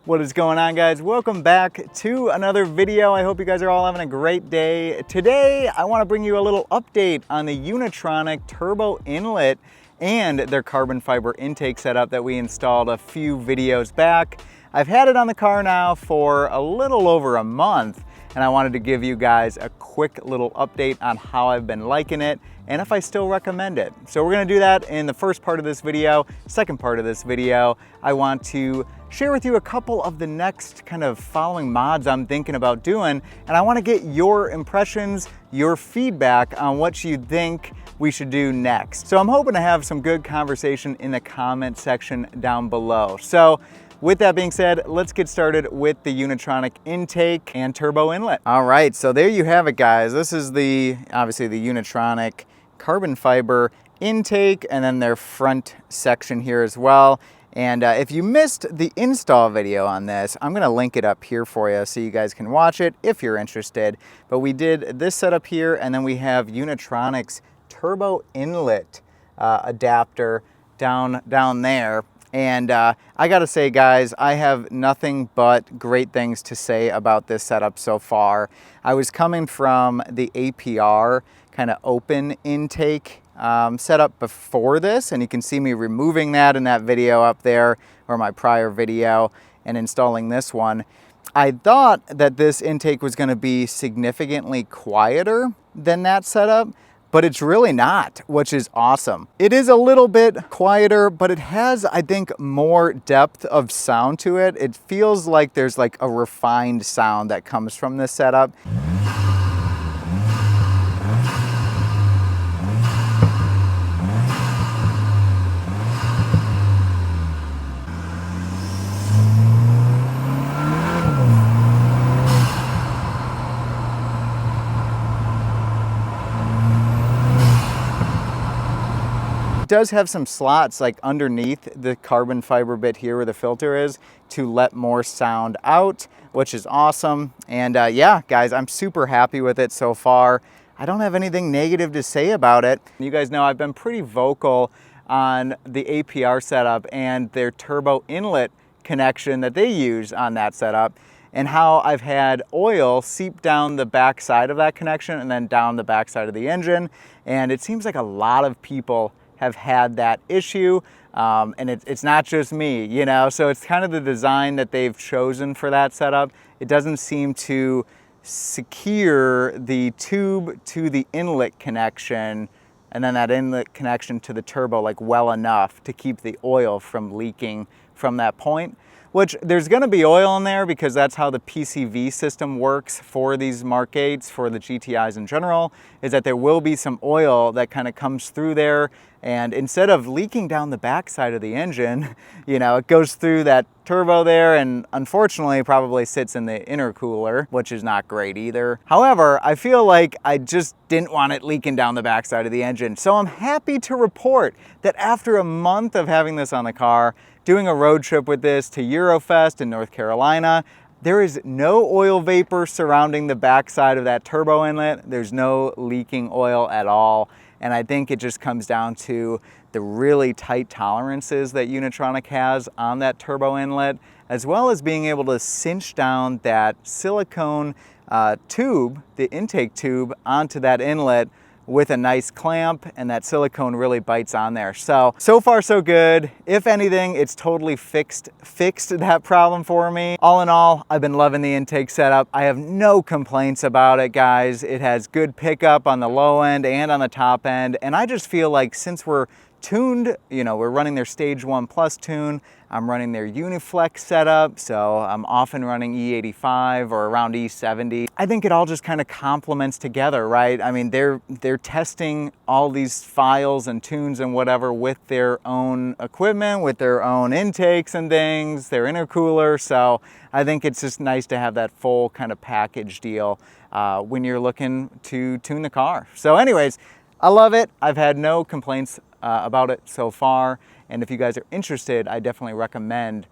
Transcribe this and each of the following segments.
What is going on, guys? Welcome back to another video. I hope you guys are all having a great day. Today, I want to bring you a little update on the Unitronic Turbo Inlet and their carbon fiber intake setup that we installed a few videos back. I've had it on the car now for a little over a month, and I wanted to give you guys a quick little update on how I've been liking it and if I still recommend it. So we're gonna do that in the first part of this video. Second part of this video, I want to share with you a couple of the next kind of following mods I'm thinking about doing, and I wanna get your impressions, your feedback on what you think we should do next. So I'm hoping to have some good conversation in the comment section down below. So with that being said, let's get started with the Unitronic intake and turbo inlet. All right, so there you have it, guys. This is obviously the Unitronic carbon fiber intake and then their front section here as well. And if you missed the install video on this, I'm gonna link it up here for you so you guys can watch it if you're interested. But we did this setup here, and then we have Unitronic's turbo inlet adapter down there. And I gotta say, guys, I have nothing but great things to say about this setup so far. I was coming from the APR kind of open intake setup before this, and you can see me removing that in that video up there, or my prior video, and installing this one. I thought that this intake was gonna be significantly quieter than that setup, but it's really not, which is awesome. It is a little bit quieter, but it has, I think, more depth of sound to it. It feels like there's like a refined sound that comes from this setup. Does have some slots like underneath the carbon fiber bit here where the filter is to let more sound out, which is awesome. And yeah, guys, I'm super happy with it so far. I don't have anything negative to say about it. You guys know I've been pretty vocal on the APR setup and their turbo inlet connection that they use on that setup, and how I've had oil seep down the back side of that connection and then down the back side of the engine. And it seems like a lot of people have had that issue, and it's not just me, you know? So it's kind of the design that they've chosen for that setup. It doesn't seem to secure the tube to the inlet connection and then that inlet connection to the turbo like well enough to keep the oil from leaking from that point. Which there's gonna be oil in there because that's how the PCV system works for these Mk8s, for the GTIs in general, is that there will be some oil that kind of comes through there, and instead of leaking down the backside of the engine, you know, it goes through that turbo there and unfortunately probably sits in the intercooler, which is not great either. However, I feel like I just didn't want it leaking down the backside of the engine. So I'm happy to report that after a month of having this on the car, doing a road trip with this to Eurofest in North Carolina, there is no oil vapor surrounding the backside of that turbo inlet. There's no leaking oil at all. And I think it just comes down to the really tight tolerances that Unitronic has on that turbo inlet, as well as being able to cinch down that silicone tube, the intake tube, onto that inlet with a nice clamp, and that silicone really bites on there. So far so good. If anything, it's totally fixed that problem for me. All in all, I've been loving the intake setup. I have no complaints about it, guys. It has good pickup on the low end and on the top end, and I just feel like since we're tuned, you know, we're running their Stage 1 Plus tune, I'm running their Uniflex setup, so I'm often running E85 or around E70. I think it all just kind of complements together, right? I mean, they're testing all these files and tunes and whatever with their own equipment, with their own intakes and things, their intercooler, so I think it's just nice to have that full kind of package deal when you're looking to tune the car. So anyways, I love it. I've had no complaints about it so far, and if you guys are interested, I definitely recommend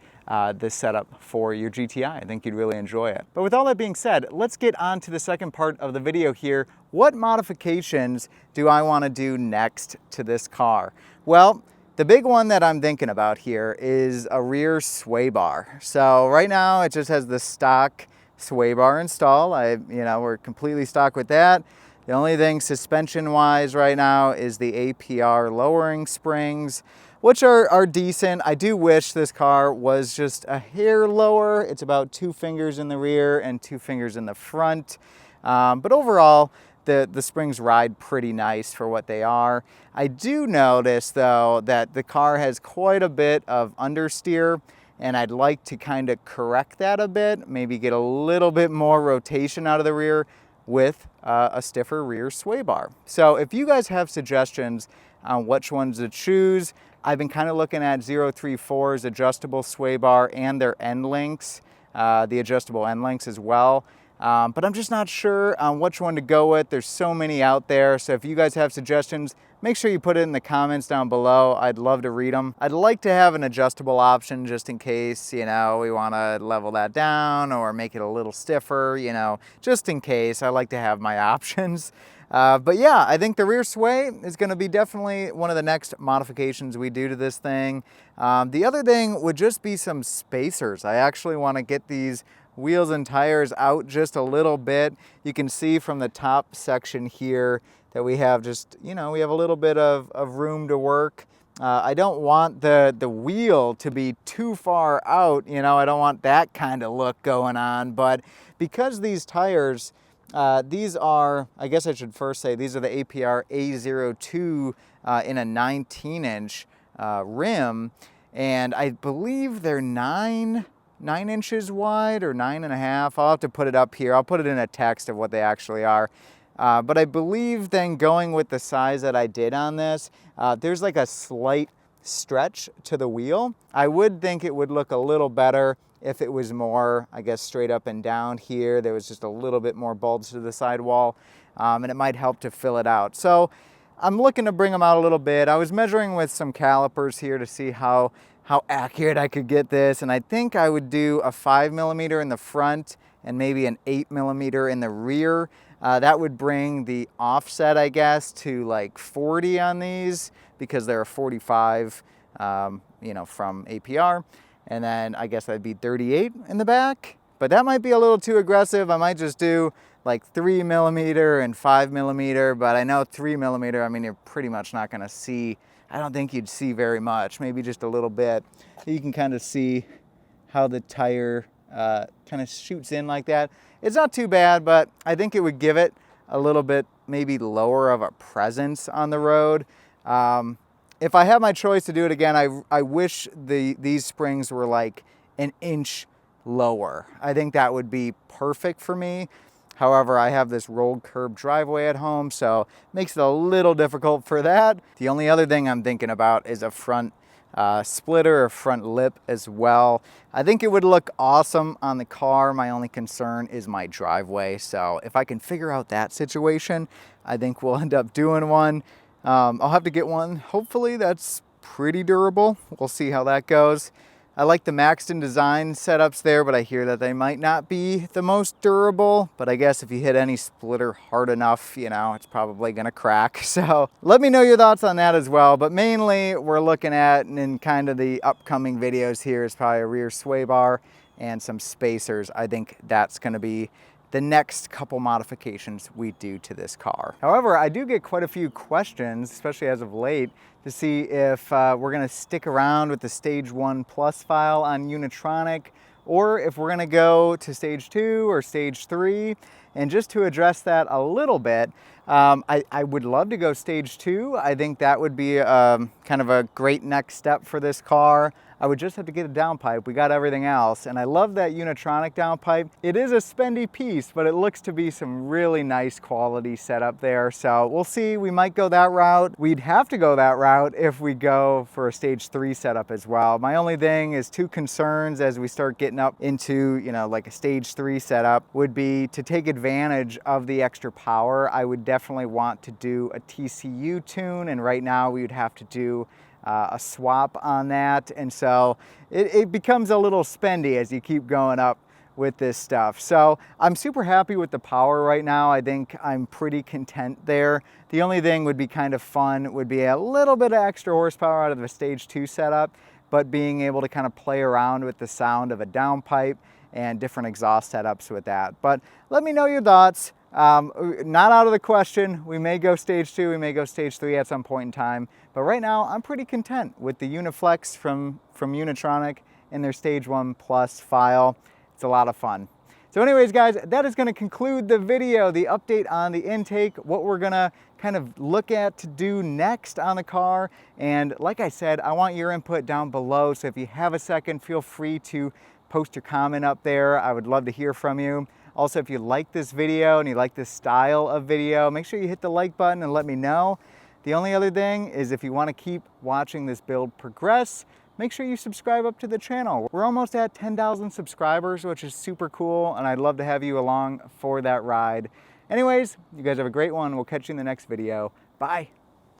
this setup for your GTI. I think you'd really enjoy it. But with all that being said, let's get on to the second part of the video here. What modifications do I want to do next to this car? Well, The big one that I'm thinking about here is a rear sway bar. So right now it just has the stock sway bar installed. We're completely stock with that. The only thing suspension wise right now is the APR lowering springs, which are decent. I do wish this car was just a hair lower. It's about 2 fingers in the rear and 2 fingers in the front. But overall, the springs ride pretty nice for what they are. I do notice though that the car has quite a bit of understeer, and I'd like to kind of correct that a bit, maybe get a little bit more rotation out of the rear with a stiffer rear sway bar. So if you guys have suggestions on which ones to choose, I've been kind of looking at 034's adjustable sway bar and their end links, the adjustable end links as well. But I'm just not sure on which one to go with. There's so many out there. So if you guys have suggestions, make sure you put it in the comments down below. I'd love to read them. I'd like to have an adjustable option just in case, we want to level that down or make it a little stiffer, just in case. I like to have my options. But yeah, I think the rear sway is going to be definitely one of the next modifications we do to this thing. The other thing would just be some spacers. I actually want to get these wheels and tires out just a little bit. You can see from the top section here that we have we have a little bit of room to work. I don't want the wheel to be too far out, I don't want that kind of look going on, but because these tires, these are, I guess I should first say, these are the APR A02 in a 19-inch rim, and I believe they're 9 inches wide or 9.5. I'll have to put it up here. I'll put it in a text of what they actually are. But I believe then going with the size that I did on this, there's like a slight stretch to the wheel. I would think it would look a little better if it was more, I guess, straight up and down here. There was just a little bit more bulge to the sidewall, and it might help to fill it out. So I'm looking to bring them out a little bit. I was measuring with some calipers here to see how accurate I could get this, and I think I would do a 5mm in the front and maybe an 8mm in the rear. That would bring the offset, I guess, to like 40 on these because they're a 45, from APR. And then I guess that'd be 38 in the back, but that might be a little too aggressive. I might just do like 3mm and 5mm, but I know 3mm, I mean, you're pretty much not gonna see, I don't think you'd see very much, maybe just a little bit. You can kind of see how the tire kind of shoots in like that. It's not too bad, but I think it would give it a little bit maybe lower of a presence on the road. If I had my choice to do it again, I wish these springs were like an inch lower. I think that would be perfect for me. However, I have this rolled curb driveway at home, so it makes it a little difficult for that. The only other thing I'm thinking about is a front splitter or front lip as well. I think it would look awesome on the car. My only concern is my driveway. So if I can figure out that situation, I think we'll end up doing one. I'll have to get one. Hopefully that's pretty durable. We'll see how that goes. I like the Maxton design setups there, but I hear that they might not be the most durable. But I guess if you hit any splitter hard enough, it's probably gonna crack. So let me know your thoughts on that as well. But mainly we're looking at, in kind of the upcoming videos here, is probably a rear sway bar and some spacers. I think that's gonna be the next couple modifications we do to this car. However, I do get quite a few questions, especially as of late, to see if we're gonna stick around with the Stage 1 Plus file on Unitronic, or if we're gonna go to Stage 2 or Stage 3. And just to address that a little bit, I would love to go Stage 2. I think that would be kind of a great next step for this car. I would just have to get a downpipe. We got everything else. And I love that Unitronic downpipe. It is a spendy piece, but it looks to be some really nice quality setup there. So we'll see, we might go that route. We'd have to go that route if we go for a Stage 3 setup as well. My only thing is 2 concerns as we start getting up into, like a Stage 3 setup would be to take advantage of the extra power. I would definitely want to do a TCU tune, and right now we would have to do a swap on that, and so it becomes a little spendy as you keep going up with this stuff. So I'm super happy with the power right now. I think I'm pretty content there. The only thing would be kind of fun would be a little bit of extra horsepower out of the Stage 2 setup, but being able to kind of play around with the sound of a downpipe and different exhaust setups with that. But let me know your thoughts. Not out of the question. We may go Stage 2, we may go Stage 3 at some point in time, but right now I'm pretty content with the Uniflex from Unitronic and their Stage 1 Plus file. It's a lot of fun. So anyways, guys, that is going to conclude the video, the update on the intake, what we're going to kind of look at to do next on the car. And like I said, I want your input down below. So if you have a second, feel free to post your comment up there. I would love to hear from you. Also, if you like this video and you like this style of video, make sure you hit the like button and let me know. The only other thing is if you want to keep watching this build progress, make sure you subscribe up to the channel. We're almost at 10,000 subscribers, which is super cool, and I'd love to have you along for that ride. Anyways, you guys have a great one. We'll catch you in the next video. Bye.